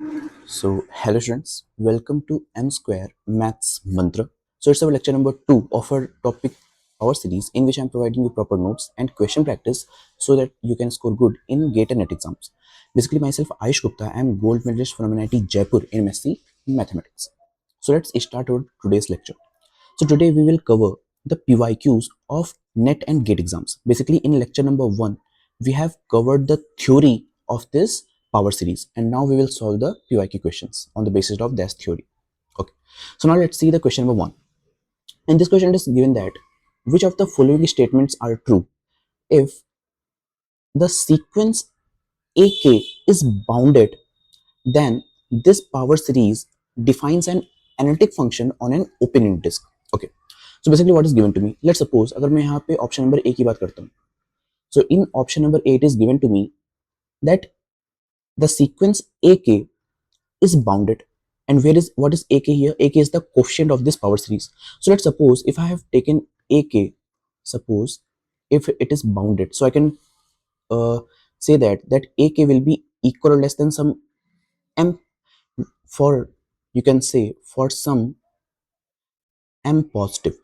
Hello students, welcome to M Square Maths Mantra. So it's our lecture number 2 of our topic, our series, in which I'm providing you proper notes and question practice so that you can score good in GATE and NET exams. Basically, myself, Ayush Gupta, I'm gold medalist from IIT Jaipur in MSc Mathematics. So let's start our today's lecture. So today we will cover the PYQs of NET and GATE exams. Basically, in lecture number 1, we have covered the theory of this power series, and now we will solve the PYQ questions on the basis of this theory. Okay. So now let's see the question number 1. In this question, it is given that which of the following statements are true if the sequence AK is bounded, then this power series defines an analytic function on an open-ended disk. Okay. So basically what is given to me, let's suppose अगर मैं यहाँ पे option number A की बात करता हूँ, so in option number A it is given to me that the sequence AK is bounded, and where is what is AK here? AK is the coefficient of this power series. So let's suppose if I have taken AK, suppose if it is bounded, so I can say that AK will be equal or less than some m, for you can say for some m positive.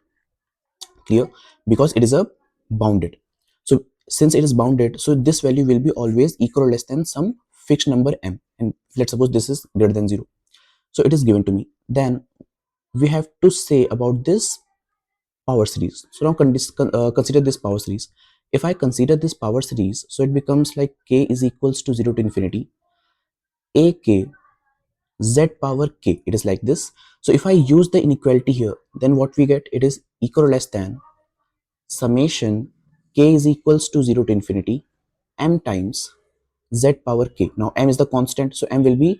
Clear? Because it is a bounded. So since it is bounded, so this value will be always equal or less than some fixed number m, and let's suppose this is greater than 0. So it is given to me. Then we have to say about this power series. So now consider this power series. If I consider this power series, so it becomes like k is equals to 0 to infinity ak z power k. It is like this. So if I use the inequality here, then what we get, it is equal or less than summation k is equals to 0 to infinity m times z power k. Now m is the constant, so m will be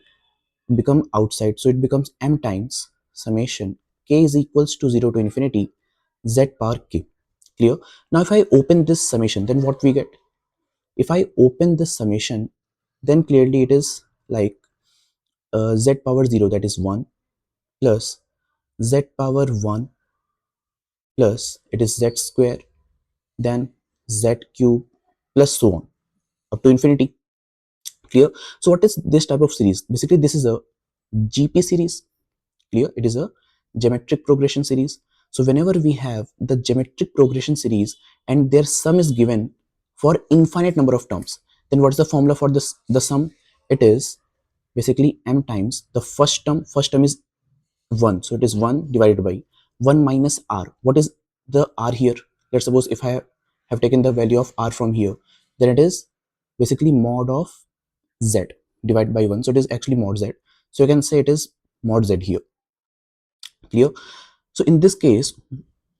become outside, so it becomes m times summation k is equals to 0 to infinity z power k. Clear? Now if I open this summation, then what we get, if I open this summation, then clearly it is like z power 0, that is 1, plus z power 1 plus it is z square, then z cube, plus so on up to infinity. Clear? So what is this type of series? Basically this is a GP series. Clear? It is a geometric progression series. So whenever we have the geometric progression series and their sum is given for infinite number of terms, then what is the formula for this, the sum? It is basically m times the first term is 1, so it is 1 divided by 1 minus r. What is the r here? Let's suppose if I have taken the value of r from here, then it is basically mod of z divided by 1, so it is actually mod z. So you can say it is mod z here. Clear? So in this case,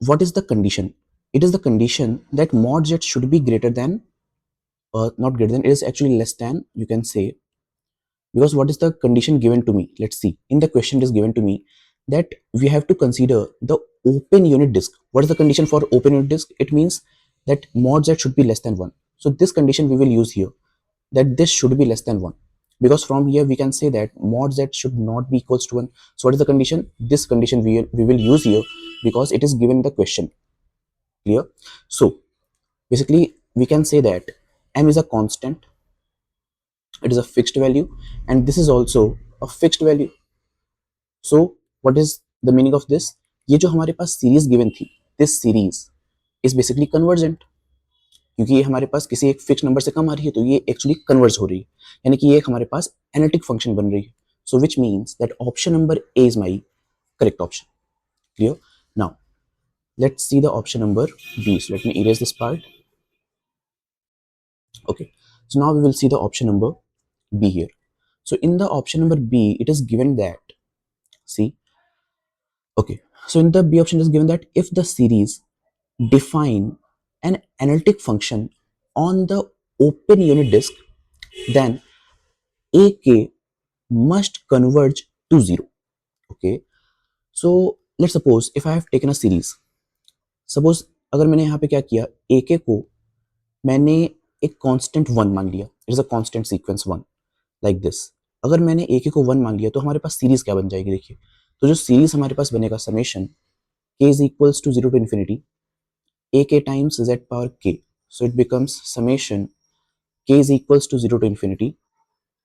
what is the condition? It is the condition that mod z should be greater than, not greater than, it is actually less than, you can say, because what is the condition given to me? Let's see. In the question it is given to me that we have to consider the open unit disk. What is the condition for open unit disk? It means that mod z should be less than 1. So this condition we will use here, that this should be less than 1, because from here we can say that mod z should not be equals to 1. So what is the condition? This condition we will use here because it is given in the question. Clear? So basically we can say that m is a constant, it is a fixed value, and this is also a fixed value. So what is the meaning of this? ये जो हमारे पास series given थी, this series is basically convergent, क्योंकि ये हमारे पास किसी एक fix number से कम आ रही है, तो ये एक्चुअली कन्वर्ज हो रही है, यानी कि ये एक हमारे पास एनालिटिक फंक्शन बन रही है. So which means that option number A is my correct option. Clear? Now let's see the option number B. So let me erase this part. Okay, so now we will see the option number B here. So in the option number B, it is given that, see, okay, so in the B option it is given that if the series define an analytic function on the open unit disk, then AK must converge to 0. Okay, so let's suppose if I have taken a series, suppose अगर मैंने यहाँ पे क्या किया, AK को मैंने एक constant 1 मान लिया, it is a constant sequence 1 like this. अगर मैंने AK को 1 मान लिया तो हमारे पास सीरीज क्या बन जाएगी? देखिए, तो जो सीरीज हमारे पास बनेगा, summation k is equals to 0 to infinity AK times z power k. So it becomes summation k is equals to 0 to infinity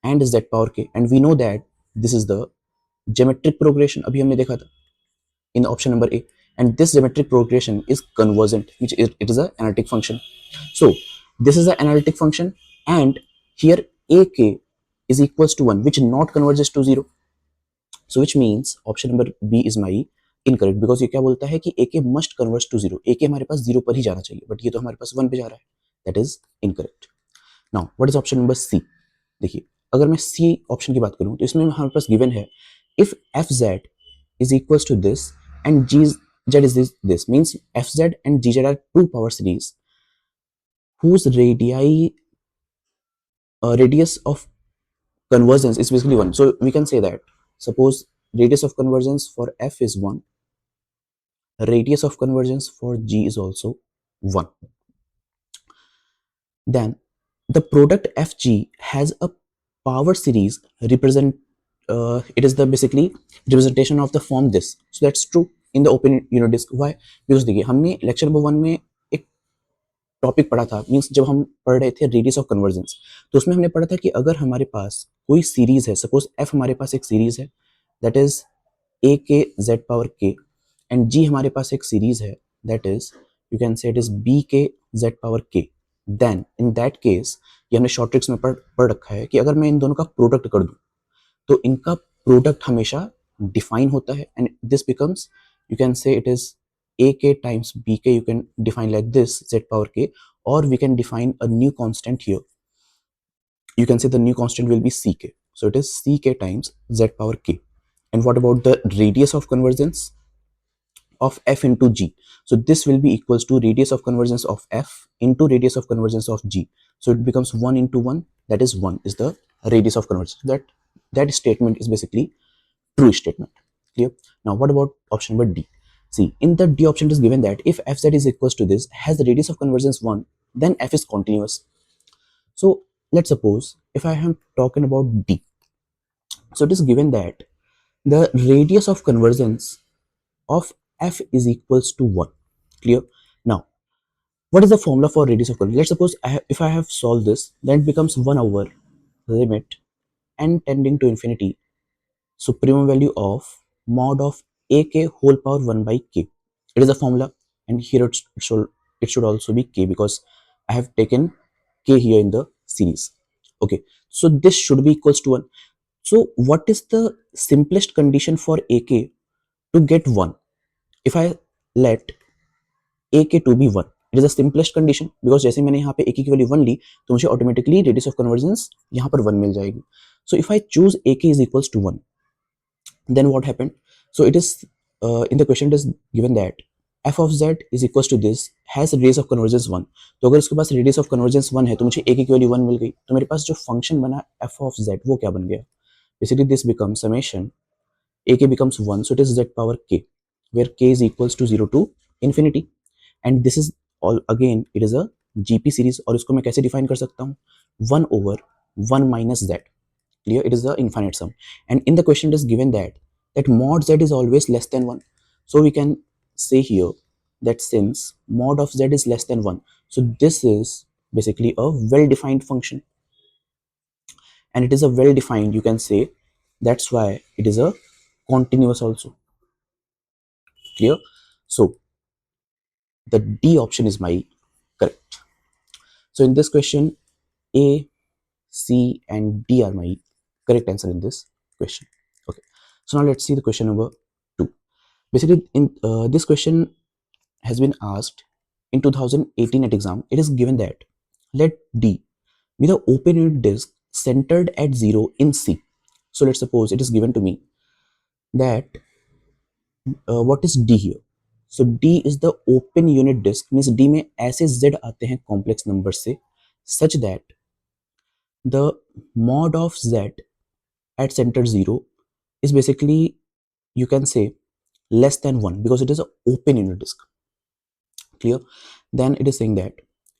and z power k, and we know that this is the geometric progression अभी हमने देखा था in option number A, and this geometric progression is convergent, which it is an analytic function. So this is an analytic function, and here ak is equals to 1, which not converges to 0. So which means option number B is my incorrect, because ये क्या बोलता है कि ak must converge to 0. ak हमारे पास 0 पर ही जाना चाहिए, but ये तो हमारे पास 1 पे जा रहा है. That is incorrect. Now what is option number C? देखिए, अगर मैं C ऑप्शन की बात करूं तो इसमें हमारे पास गिवन है if fz is equals to this and gz is this means fz and gz are two power series whose radius of convergence is basically 1. So we can say that suppose radius of convergence for f is 1, radius of convergence for g is also 1. Then the product fg has a power series represent it is the basically representation of the form this. So that's true in the open unit disk. Why? Because देखिए हमने lecture number 1 में एक topic पढ़ा था, means जब हम पढ़ रहे थे रेडियस ऑफ कन्वर्जेंस, तो उसमें हमने पढ़ा था कि अगर हमारे पास कोई सीरीज है, सपोज एफ हमारे पास एक सीरीज है that is A K Z power K, and G हमारे पास एक सीरीज है that is you can say it is B K Z power K, then in that case ये हमने शॉर्ट ट्रिक्स में पढ़ रखा है कि अगर मैं इन दोनों का प्रोडक्ट कर दूं तो इनका प्रोडक्ट हमेशा डिफाइन होता है, and this becomes you can say it is ak times bk. You can define like this z power k, or we can define a new constant here. You can say the new constant will be ck, so it is ck times z power k. And what about the radius of convergence of f into g? So this will be equals to radius of convergence of f into radius of convergence of g. So it becomes 1 into 1, that is 1 is the radius of convergence. That statement is basically true statement. Clear? Now what about option number D? See, in the D option it is given that if fz is equals to this, has the radius of convergence 1, then f is continuous. So let's suppose if I am talking about D, so it is given that the radius of convergence of f is equals to 1. Clear? Now what is the formula for radius of convergence? Let's suppose if I have solved this, then it becomes 1 over limit n tending to infinity supreme value of mod of ak whole power 1 by k. It is a formula, and here it should also be k because I have taken k here in the series. Okay, so this should be equals to 1. So what is the simplest condition for ak to get 1? If I let ak to be 1, it is the simplest condition because जैसे मैंने यहाँ पे ak की value 1 ली तो मुझे automatically radius of convergence यहाँ पर 1 मिल जाएगी. So if I choose ak is equals to 1, then what happened? So it is in the question it is given that f of z is equals to this has radius of convergence 1. तो अगर इसके पास radius of convergence 1 है तो मुझे एक की value 1 मिल गई, तो मेरे पास जो फंक्शन बना f of z वो क्या बन गया? Basically this becomes summation ak becomes 1, so it is z power k, where k is equals to 0 to infinity, and this is all again it is a gp series, और इसको मैं कैसे define कर सकता हूँ? 1 over 1 minus z. Clear? It is the infinite sum, and in the question it is given that mod z is always less than 1. So we can say here that since mod of z is less than 1, so this is basically a well defined function, and it is a well defined, you can say, that's why it is a continuous also. Clear? So the D option is my correct. So in this question, A, C and D are my correct answer in this question. Okay, so now let's see the question number 2. Basically in this question has been asked in 2018 at exam. It is given that let D be the open unit disk centered at 0 in C. So let's suppose it is given to me that what is D here? So D is the open unit disk, means D में ऐसे Z आते हैं complex number से such that the mod of Z at center 0 is basically, you can say, less than 1 because it is an open unit disk. Clear? Then it is saying that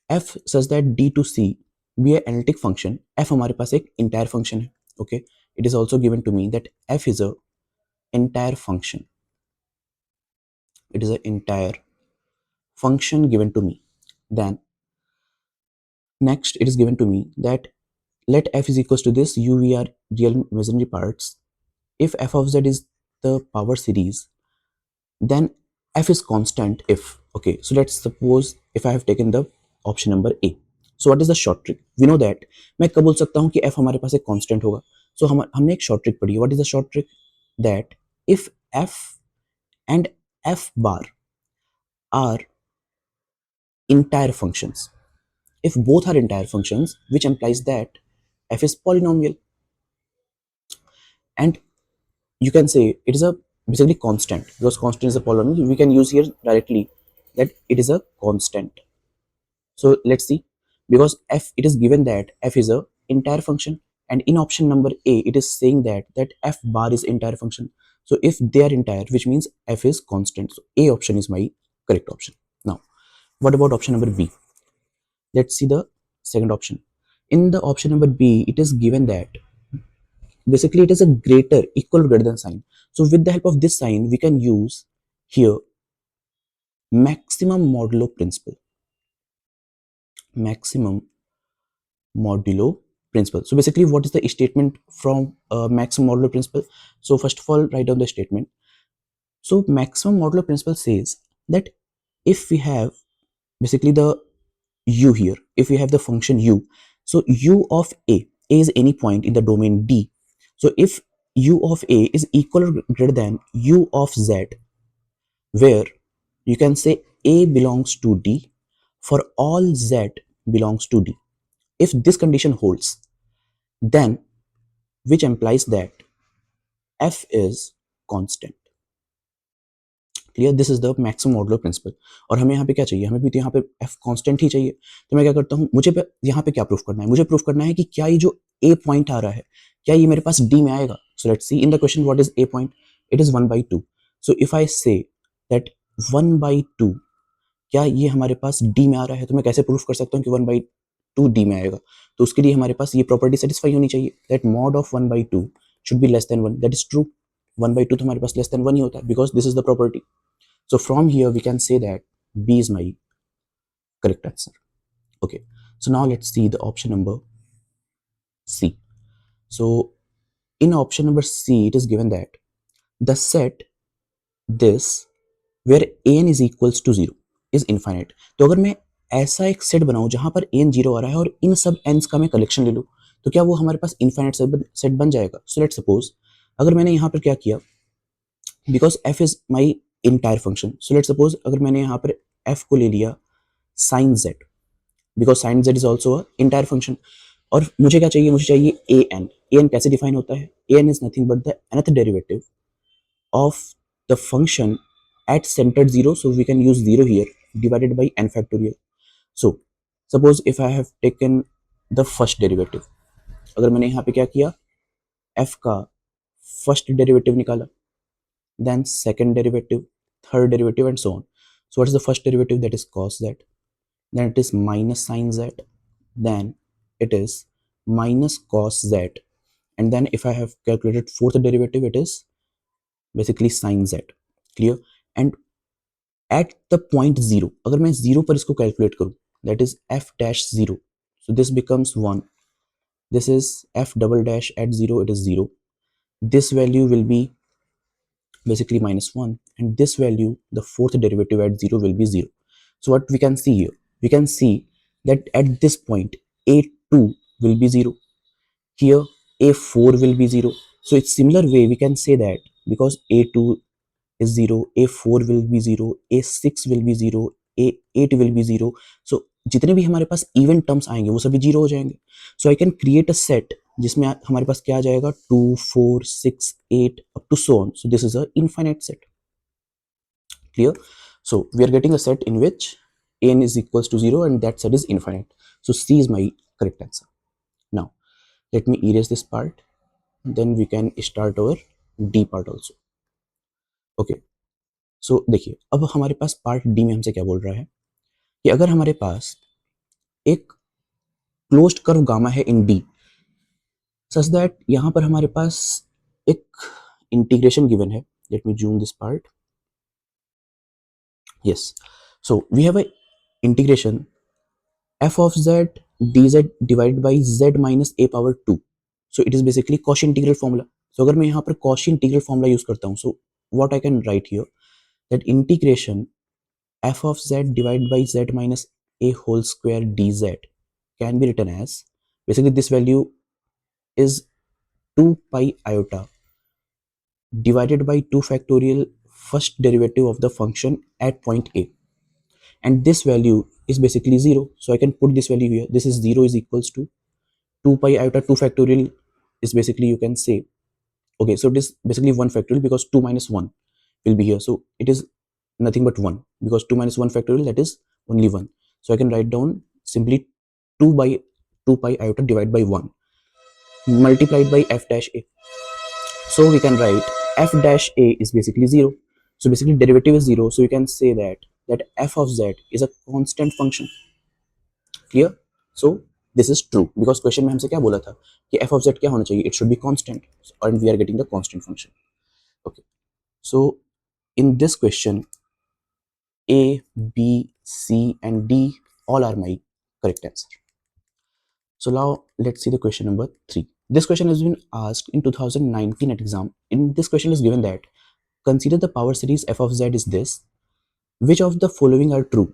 f such that D to C be an analytic function. F हमारे पास एक entire function है. Okay, it is also given to me that f is a entire function. It is an entire function given to me. Then next it is given to me that let f is equals to this u v are real imaginary parts if f of z is the power series, then f is constant if, okay, so let's suppose if I have taken the option number A. So what is the short trick? We know that मैं कब बोल सकता हूँ कि f हमारे पास एक constant होगा. So हमने एक short trick पढ़ी है. What is the short trick? That if f and f bar are entire functions, if both are entire functions, which implies that f is polynomial, and you can say it is a basically constant, because constant is a polynomial. We can use here directly that it is a constant. So let's see, because f, it is given that f is a entire function, and in option number A it is saying that f bar is entire function. So if they are entire, which means f is constant. So A option is my correct option. Now what about option number B? Let's see the second option. In the option number B, it is given that basically it is a greater, equal, greater than sign. So with the help of this sign, we can use here maximum modulo principle. Maximum modulo principle. So basically, what is the statement from maximum modulo principle? So first of all, write down the statement. So maximum modulo principle says that if we have basically the u here, if we have the function u, so u of a is any point in the domain D. So if u of a is equal or greater than u of z, where you can say a belongs to D for all z belongs to D. If this condition holds, then which implies that f is constant. Clear, this is the maximum modulo principle. और हमें यहाँ पे क्या चाहिए? हमें भी तो यहाँ पे f कांस्टेंट ही चाहिए. तो मैं क्या करता हूँ, मुझे यहाँ पे क्या प्रूफ करना है? मुझे प्रूफ करना है कि क्या ये जो a पॉइंट आ रहा है, क्या ये मेरे पास d में आएगा. So let's see in the question what is a point. It is 1/2. So if I say that 1/2, क्या ये हमारे पास d में आ रहा है? तो मैं कैसे प्रूफ कर सकता हूँ कि 1/2 d में आएगा? तो उसके लिए हमारे पास ये प्रॉपर्टी सेटिस्फाई होनी चाहिए that mod of 1/2 should be less than 1. That is true. 1/2 तो हमारे पास लेस देन 1 ही होता है, because this is the property. So from here we can say that B is my correct answer. Okay, so now let's see the option number C. So in option number C it is given that the set this where an is equals to 0 is infinite. तो अगर मैं ऐसा एक set बनाऊं जहां पर n 0 आ रहा है और इन सब n's का मैं कलेक्शन ले लूं, तो क्या वो हमारे पास इनफाइनाइट सेट बन जाएगा? सो लेट्स सपोज अगर मैंने यहाँ पर क्या किया, because f is my entire function. So let's suppose अगर मैंने यहाँ पर f को ले लिया sin z, because sin z is also a entire function. और मुझे क्या चाहिए? मुझे चाहिए an. an कैसे डिफाइन होता है? an is nothing but the nth derivative of the function at centered 0. So we can use 0 here divided by n factorial. So suppose if I have taken the first derivative, अगर मैंने यहाँ पे क्या किया, f का first derivative निकाला, then second derivative, third derivative, and so on. So what is the first derivative? That is cos z. Then it is minus sin z. Then it is minus cos z. And then if I have calculated fourth derivative, it is basically sin z. Clear? And at the point 0, अगर मैं 0 पर इसको calculate करूँ, that is f dash 0. So this becomes 1. This is f double dash at 0, it is 0. This value will be basically minus 1, and this value, the fourth derivative at 0, will be 0. So what we can see here, we can see that at this point a2 will be 0, here a4 will be 0. So it's similar way we can say that because a2 is 0, a4 will be 0, a6 will be 0, a8 will be 0. So जितने भी हमारे पास even terms आएंगे वो सभी 0 हो जाएंगे. So I can create a set जिसमें हमारे पास क्या आ जाएगा, 2 4 6 8 up to so on. So this is a infinite set. Clear? So we are getting a set in which n is equals to 0 and that set is infinite. So C is my correct answer. Now let me erase this part, then we can start our D part also. Okay, so देखिए अब हमारे पास part D में हमसे क्या बोल रहा है कि अगर हमारे पास एक क्लोज्ड कर्व गामा है इन डी, सच दैट यहां पर हमारे पास एक इंटीग्रेशन गिवन है. Let me zoom this part. Yes, so we have a integration f of z dz divided by z minus a power 2. So it is basically Cauchy integral formula. सो अगर मैं यहाँ पर कॉशी इंटीग्रल फॉर्मूला यूज करता हूँ, so what I can right here that integration f of z divided by z minus a whole square dz can be written as, basically this value is 2 pi iota divided by 2 factorial first derivative of the function at point a, and this value is basically 0, so I can put this value here. This is 0 is equals to 2 pi iota 2 factorial is basically, you can say, okay, so it is basically 1 factorial because 2 minus 1 will be here, so it is nothing but 1 because 2 minus 1 factorial, that is only 1. So I can write down simply 2 by 2 pi iota divided by 1 multiplied by f dash a. So we can write f dash a is basically 0. So basically derivative is 0. So you can say that f of z is a constant function. Clear? So this is true because question में हमसे क्या बोला था कि f of z क्या होना चाहिए? It should be constant, and we are getting the constant function. Okay. So in this question, A, B, C, and D all are my correct answer. So now let's see the question number 3. This question has been asked in 2019 at exam. In this question is given that consider the power series f of z is this. Which of the following are true?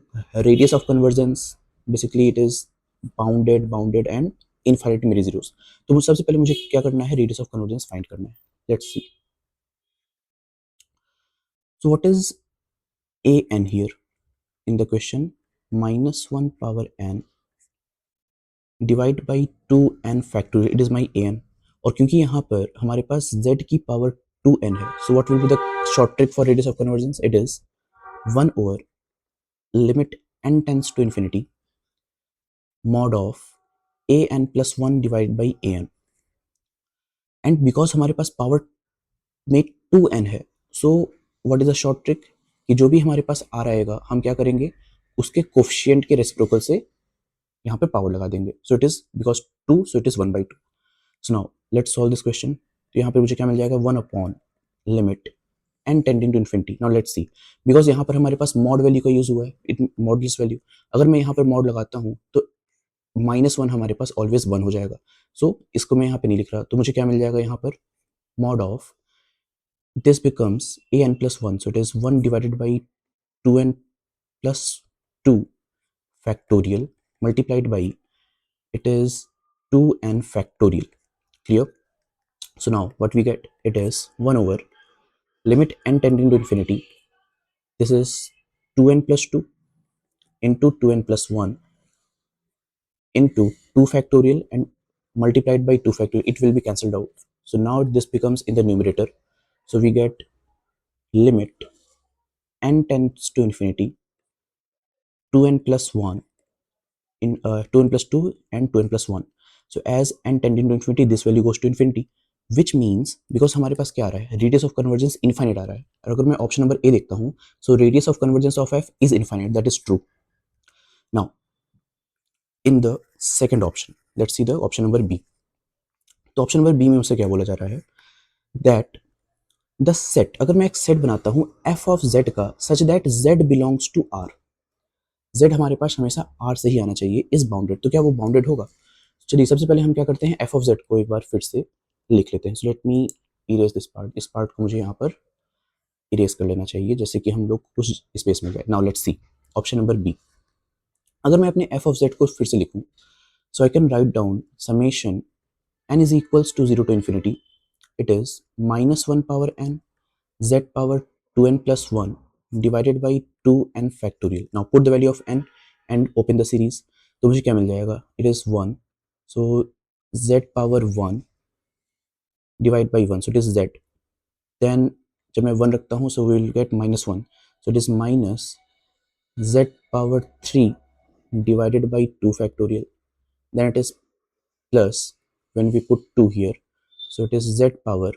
Radius of convergence, basically it is bounded and infinity मेरे zeros. तो मुझे सबसे पहले मुझे क्या करना है? Radius of convergence find करना है. Let's see. So what is a n here in the question? Minus 1 power n divide by 2n factorial, it is my an. और क्योंकि यहाँ पर हमारे पास z की पावर 2n है, so what will be the short trick for radius of convergence? It is 1 over limit n tends to infinity mod of an plus 1 divide by an. And because हमारे पास power में 2n है, so what is the short trick कि जो भी हमारे पास आ रहेगा हम क्या करेंगे, उसके कोफिशिएंट के रेसिप्रोकल से यहाँ पे पावर लगा देंगे. So it is because 2, so it is 1/2. So now let's solve this question. तो यहाँ पे मुझे क्या मिल जाएगा? 1 upon limit n tending to infinity. Now let's see, because यहाँ पर हमारे पास मॉड वैल्यू का यूज हुआ है, इट मॉडलेस वैल्यू. अगर मैं यहाँ पर मॉड लगाता हूँ तो -1 हमारे पास ऑलवेज 1 हो जाएगा. सो इसको मैं यहाँ पे नहीं लिख रहा, तो मुझे क्या मिल जाएगा यहाँ पर? Mod of this becomes an plus 1, so it is 1 divided by 2n plus 2 factorial multiplied by, it is 2n factorial. Clear? So now what we get, it is 1 over limit n tending to infinity, this is 2n plus 2 into 2n plus 1 into 2 factorial and multiplied by 2 factorial, it will be cancelled out. So now this becomes in the numerator, so we get limit n tends to infinity 2n plus 1 in 2n plus 2 and 2n plus 1. So as n tending to infinity, this value goes to infinity, which means because हमारे पास क्या आ रहा है? Radius of convergence infinite आ रहा है. और अगर मैं option number A देखता हूँ, so radius of convergence of F is infinite, that is true. Now in the second option, let's see the option number B. तो ऑप्शन नंबर बी में मुझसे क्या बोला जा रहा है? दैट द सेट, अगर मैं एक सेट बनाता हूँ एफ ऑफ जेड का such that Z belongs to R, Z हमारे पास हमेशा आर से ही आना चाहिए, इज बाउंडेड. तो क्या वो बाउंडेड होगा? चलिए सबसे पहले हम क्या करते हैं, एफ ऑफ जेड को एक बार फिर से लिख लेते हैं. So let me erase this part. इस पार्ट को मुझे यहाँ पर इरेज कर लेना चाहिए, जैसे कि हम लोग कुछ स्पेस में जाए. Now let's see option number B. अगर मैं अपने एफ ऑफ जेड को फिर से लिखूं, so I can write down summation n is equals to 0 to infinity, it is -1 power n z power 2n plus 1 divided by 2n factorial. Now put the value of n and open the series. तो मुझे क्या मिल जाएगा? It is 1. So z power 1 divide by 1. So it is z. Then जब मैं 1 रखता हूँ, so we will get -1. So it is minus z power 3 divided by 2 factorial. Then it is plus when we put 2 here. So it is z power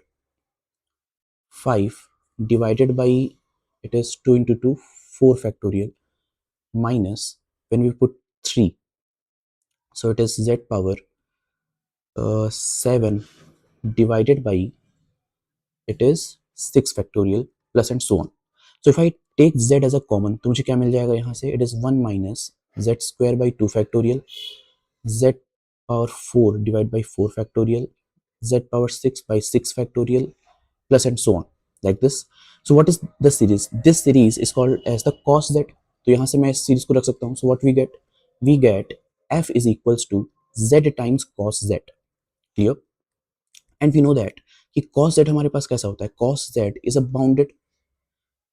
5 divided by, it is 2 into 2, 4 factorial, minus when we put 3, so it is z power 7 divided by, it is 6 factorial, plus and so on. So if I take z as a common, तो मुझे क्या मिल जाएगा यहाँ से? It is 1 minus z square by 2 factorial, z power 4 divided by 4 factorial, z power 6 by 6 factorial plus and so on like this. So what is the series? This series is called as the cos z. तो यहाँ से मैं इस series को रख सकता हूँ. So what we get f is equals to z times cos z. Clear? And we know that कि cos z हमारे पास कैसा होता है. cos z is a bounded.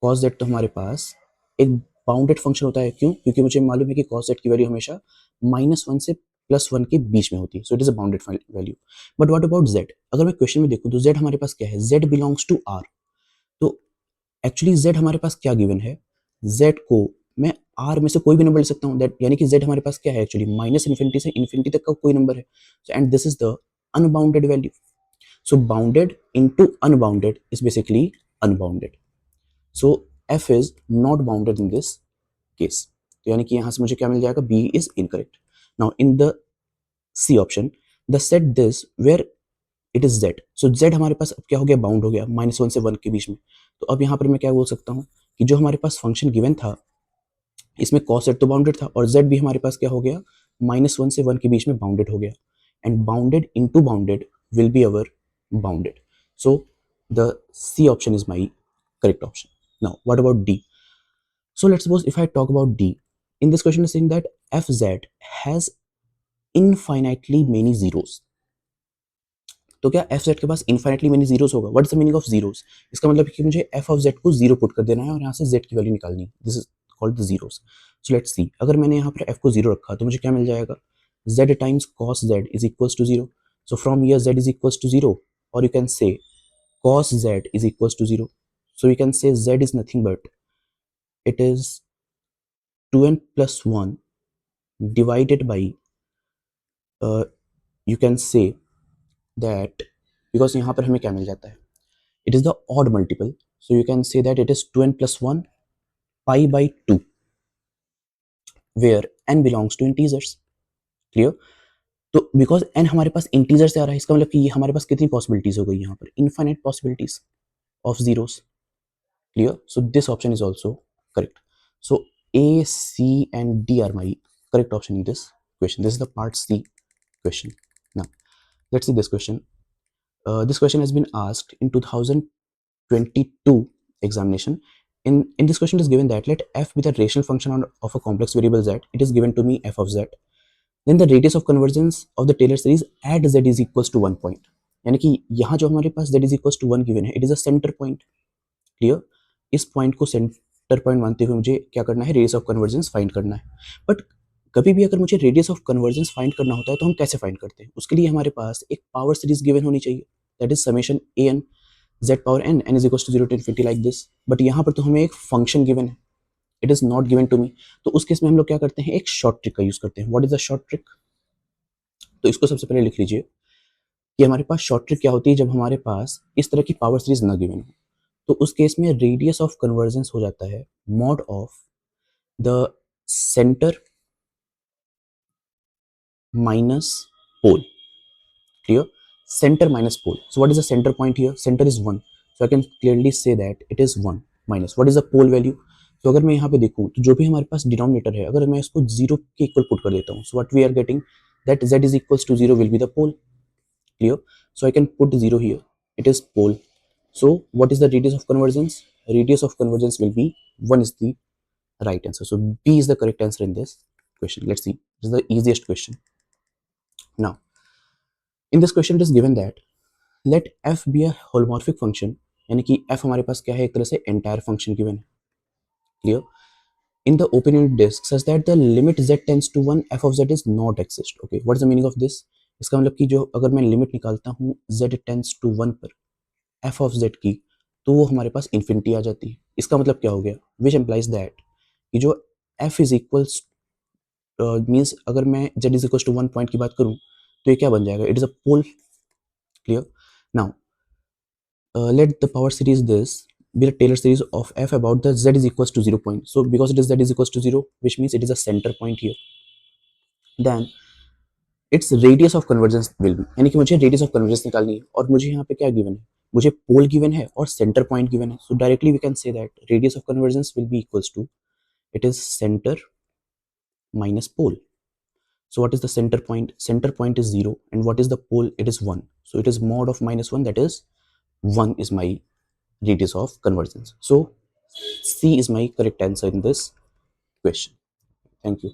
cos z तो हमारे पास एक बाउंडेड फंक्शन होता है. क्यों? क्योंकि मुझे मालूम है कि cos z की वैल्यू हमेशा -1 से +1 के बीच में होती है. सो it is a bounded value. But what about z? अगर मैं क्वेश्चन में देखूं तो z हमारे पास क्या है. z belongs to r. तो एक्चुअली z हमारे पास क्या गिवन है. z को मैं r में से कोई भी नंबर ले सकता हूँ. दैट यानी कि z हमारे पास क्या है एक्चुअली -∞ से इन्फिनिटी तक का कोई नंबर है. And this is the unbounded value. So bounded into unbounded is basically unbounded. So f is not bounded in this case. तो यानी कि यहां से मुझे क्या मिल जाएगा. b is incorrect. Now in the c option the set this where it is z. So z हमारे पास अब क्या हो गया. बाउंड हो गया -1 से 1 के बीच में. तो अब यहाँ पर मैं क्या बोल सकता हूँ कि जो हमारे पास फंक्शन गिवन था इसमें cos z तो बाउंडेड था और z भी हमारे पास क्या हो गया. -1 से 1 के बीच में बाउंडेड हो गया. And bounded into bounded will be our bounded. So the c option is my correct option. Now, what about D? So let's suppose if I talk about D, in this question is saying that fz has infinitely many zeros. तो क्या fz के पास infinitely many zeros होगा? What is the meaning of zeros? इसका मतलब है कि मुझे f of z को जीरो पुट कर देना है और यहाँ से z की वैल्यू निकालनी है. This is called the zeros. So let's see. अगर मैंने यहाँ पर f को जीरो रखा तो मुझे क्या मिल जाएगा. z times cos z is equals to 0. So from here z is equals to 0, or you can say cos z is equals to 0. So we can say z is nothing but it is 2n plus 1 divided by you can say that because यहाँ पर हमें क्या मिल जाता है. It is the odd multiple, so you can say that it is 2n plus 1 pi by 2 where n belongs to integers. Clear? तो because n हमारे पास integer से आ रहा है इसका मतलब कि ये हमारे पास कितनी पॉसिबिलिटीज हो गई यहाँ पर. Infinite possibilities of zeros. Clear? So this option is also correct. So A, C and D are my correct option in this question. This is the part C question. Now let's see this question. This question has been asked in 2022 examination. In this question it is given that let f be the rational function of a complex variable z. It is given to me f of z. Then the radius of convergence of the Taylor series at z is equals to 1 point. यानी कि यहाँ जो हमारे पास z is equals to 1 given है, it is a center point. Clear? इस point को centre point मानते हुए मुझे क्या करना है. रेडियस ऑफ कन्वर्जेंस फाइंड करना है. बट कभी भी अगर मुझे रेडियस ऑफ कन्वर्जेंस फाइंड करना होता है तो हम कैसे फाइंड करते हैं. उसके लिए हमारे पास एक पावर सीरीज गिवन होनी चाहिए. That is summation A N z power n n is equals to 0 to infinity like this. But यहाँ पर तो हमें एक फंक्शन गिवन है. It is not given to me. तो उस केस में हम लोग क्या करते हैं. एक शॉर्ट ट्रिक का यूज करते हैं. What is the short trick? तो इसको सबसे पहले लिख लीजिए कि हमारे पास शॉर्ट ट्रिक क्या होती है जब हमारे पास इस तरह की पावर सीरीज ना गिवन हो. तो उस केस में रेडियस ऑफ कन्वर्जेंस हो जाता है mod of the centre minus pole. Clear? center minus pole. So what is the center point here? Center is 1. So I can clearly say that it is 1 minus. What is the pole value? तो अगर मैं यहाँ पे देखूँ तो जो भी हमारे पास डिनोमिनेटर है अगर मैं इसको 0 के इक्वल पुट कर देता हूँ. So what we are getting that z is equals to 0 will be the pole. Clear? So I can put 0 here. It is pole. So what is the radius of convergence? Radius of convergence will be 1 is the right answer. So B is the correct answer in this question. Let's see. This is the easiest question. Now, in this question it is given that let f be a holomorphic function. यानी कि f हमारे पास क्या है. एक तरह से entire function given है. Clear? In the open unit disk such that the limit z tends to 1 f of z is not exist. Okay, what is the meaning of this? इसका मतलब कि जो अगर मैं लिमिट निकालता हूँ z tends to 1 पर f of z की तो वो हमारे पास इन्फिनिटी आ जाती है. इसका मतलब क्या हो गया. विच एम्प्लाइज दैट कि जो f इज इक्वल्स मीन्स अगर मैं z is equals to 1 point की बात करूं तो ये क्या बन जाएगा. It is a pole. Clear? Now let the power series this be the Taylor series of f about the z is equals to 0 point. So because it is z is equals to 0 which means it is a center point here. Then its radius of convergence will be यानी कि मुझे radius of convergence निकालनी है और मुझे यहाँ पे क्या गिवन है. मुझे पोल गिवन है और सेंटर पॉइंट गिवन है. So directly we can say that radius of convergence will be equals to it is centre minus pole. So what is the center point? Center point is 0. And what is the pole? It is 1. So it is mod of -1, that is 1 is my radius of convergence. So C is my correct answer in this question. Thank you.